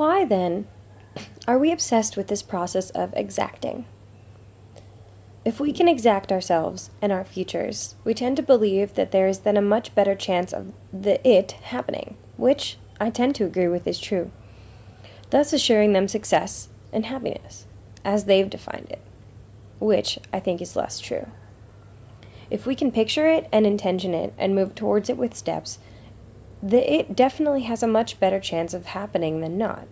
why, then, are we obsessed with this process of exacting? If we can exact ourselves and our futures, we tend to believe that there is then a much better chance of the it happening, which I tend to agree with is true, thus assuring them success and happiness, as they've defined it, which I think is less true. If we can picture it and intention it and move towards it with steps, the it definitely has a much better chance of happening than not.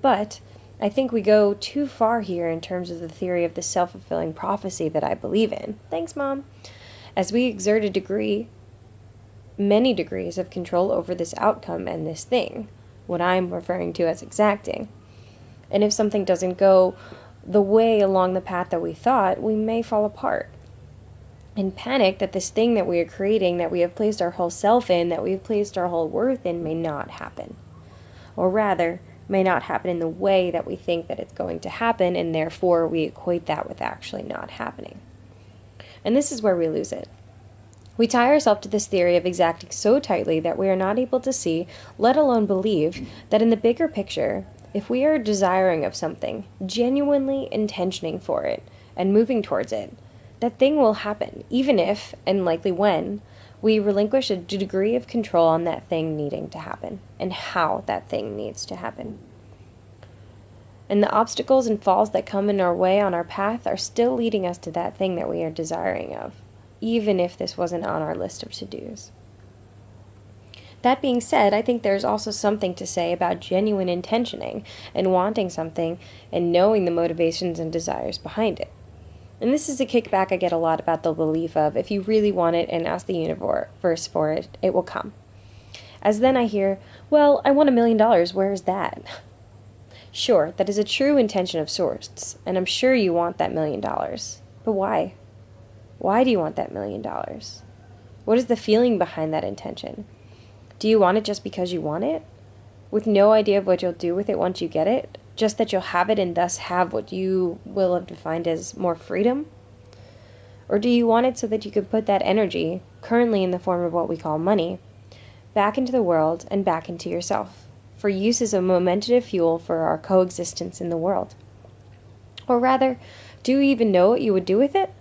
But I think we go too far here in terms of the theory of the self-fulfilling prophecy that I believe in. Thanks, Mom. As we exert many degrees of control over this outcome and this thing, what I'm referring to as exacting. And if something doesn't go the way along the path that we thought, we may fall apart. And panic that this thing that we are creating, that we have placed our whole self in, that we have placed our whole worth in, may not happen. Or rather, may not happen in the way that we think that it's going to happen, and therefore we equate that with actually not happening. And this is where we lose it. We tie ourselves to this theory of exacting so tightly that we are not able to see, let alone believe, that in the bigger picture, if we are desiring of something, genuinely intentioning for it, and moving towards it, that thing will happen, even if, and likely when, we relinquish a degree of control on that thing needing to happen, and how that thing needs to happen. And the obstacles and falls that come in our way on our path are still leading us to that thing that we are desiring of, even if this wasn't on our list of to-dos. That being said, I think there's also something to say about genuine intentioning and wanting something and knowing the motivations and desires behind it. And this is a kickback I get a lot about the belief of, if you really want it and ask the universe for it, it will come. As then I hear, well, I want $1 million, where is that? Sure, that is a true intention of sorts, and I'm sure you want that $1 million. But why? Why do you want that $1 million? What is the feeling behind that intention? Do you want it just because you want it? With no idea of what you'll do with it once you get it? Just that you'll have it and thus have what you will have defined as more freedom? Or do you want it so that you could put that energy, currently in the form of what we call money, back into the world and back into yourself, for use as a momentative fuel for our coexistence in the world? Or rather, do you even know what you would do with it?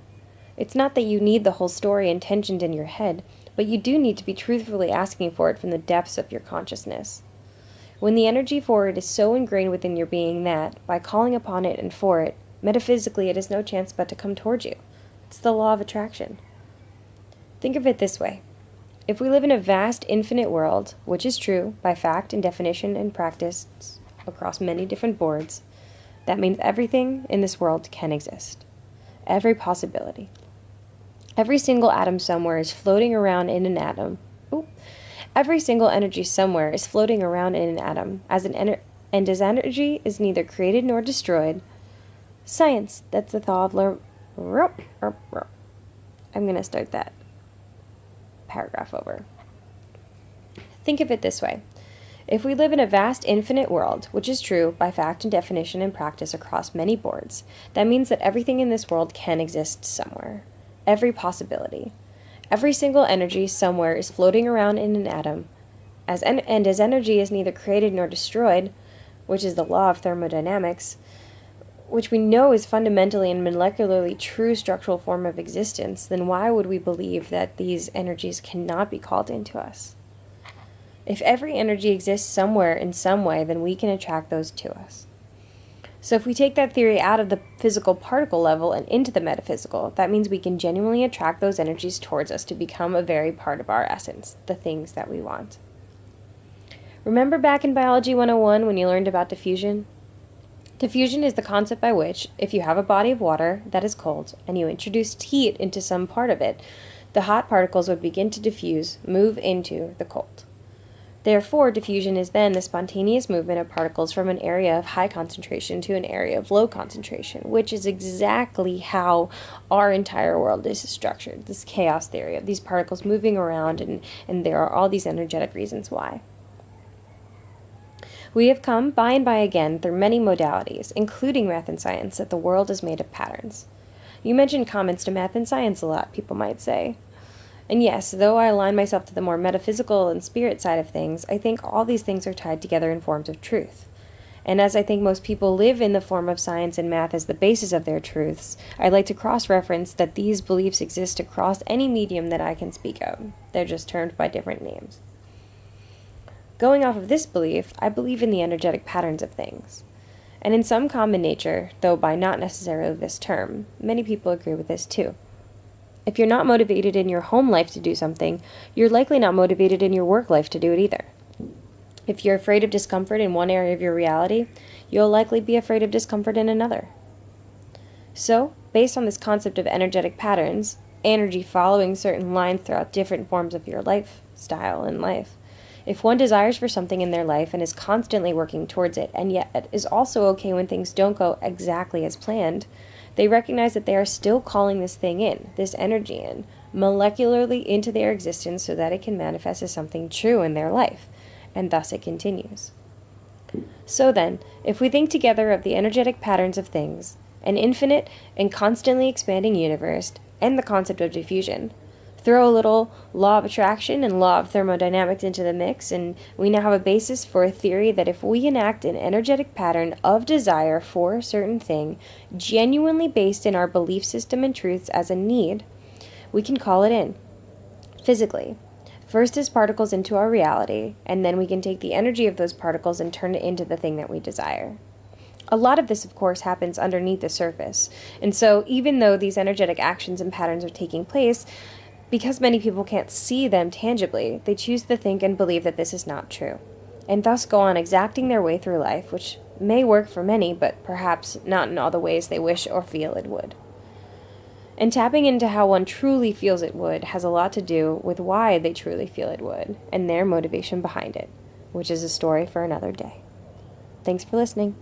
It's not that you need the whole story intentioned in your head, but you do need to be truthfully asking for it from the depths of your consciousness. When the energy for it is so ingrained within your being that, by calling upon it and for it, metaphysically it has no chance but to come towards you. It's the law of attraction. Think of it this way. If we live in a vast, infinite world, which is true by fact and definition and practice across many different boards, that means everything in this world can exist. Every possibility. Every single atom somewhere is floating around in an atom. Every single energy somewhere is floating around in an atom, as energy is neither created nor destroyed. Science, that's the thought of I'm going to start that paragraph over. Think of it this way. If we live in a vast, infinite world, which is true by fact and definition and practice across many boards, that means that everything in this world can exist somewhere. Every possibility. Every single energy somewhere is floating around in an atom, as energy is neither created nor destroyed, which is the law of thermodynamics, which we know is fundamentally and molecularly true structural form of existence, then why would we believe that these energies cannot be called into us? If every energy exists somewhere in some way, then we can attract those to us. So if we take that theory out of the physical particle level and into the metaphysical, that means we can genuinely attract those energies towards us to become a very part of our essence, the things that we want. Remember back in Biology 101 when you learned about diffusion? Diffusion is the concept by which, if you have a body of water that is cold and you introduced heat into some part of it, the hot particles would begin to diffuse, move into the cold. Therefore, diffusion is then the spontaneous movement of particles from an area of high concentration to an area of low concentration, which is exactly how our entire world is structured, this chaos theory of these particles moving around, and there are all these energetic reasons why. We have come by and by again through many modalities, including math and science, that the world is made of patterns. You mentioned comments to math and science a lot, people might say. And yes, though I align myself to the more metaphysical and spirit side of things, I think all these things are tied together in forms of truth. And as I think most people live in the form of science and math as the basis of their truths, I'd like to cross-reference that these beliefs exist across any medium that I can speak of. They're just termed by different names. Going off of this belief, I believe in the energetic patterns of things. And in some common nature, though by not necessarily this term, many people agree with this too. If you're not motivated in your home life to do something, you're likely not motivated in your work life to do it either. If you're afraid of discomfort in one area of your reality, you'll likely be afraid of discomfort in another. So, based on this concept of energetic patterns, energy following certain lines throughout different forms of your lifestyle and life, if one desires for something in their life and is constantly working towards it, and yet is also okay when things don't go exactly as planned, they recognize that they are still calling this thing in, this energy in, molecularly into their existence so that it can manifest as something true in their life, and thus it continues. So then, if we think together of the energetic patterns of things, an infinite and constantly expanding universe, and the concept of diffusion, throw a little law of attraction and law of thermodynamics into the mix, and we now have a basis for a theory that if we enact an energetic pattern of desire for a certain thing, genuinely based in our belief system and truths as a need, we can call it in, physically. First as particles into our reality, and then we can take the energy of those particles and turn it into the thing that we desire. A lot of this, of course, happens underneath the surface, and so even though these energetic actions and patterns are taking place, because many people can't see them tangibly, they choose to think and believe that this is not true, and thus go on exacting their way through life, which may work for many, but perhaps not in all the ways they wish or feel it would. And tapping into how one truly feels it would has a lot to do with why they truly feel it would, and their motivation behind it, which is a story for another day. Thanks for listening.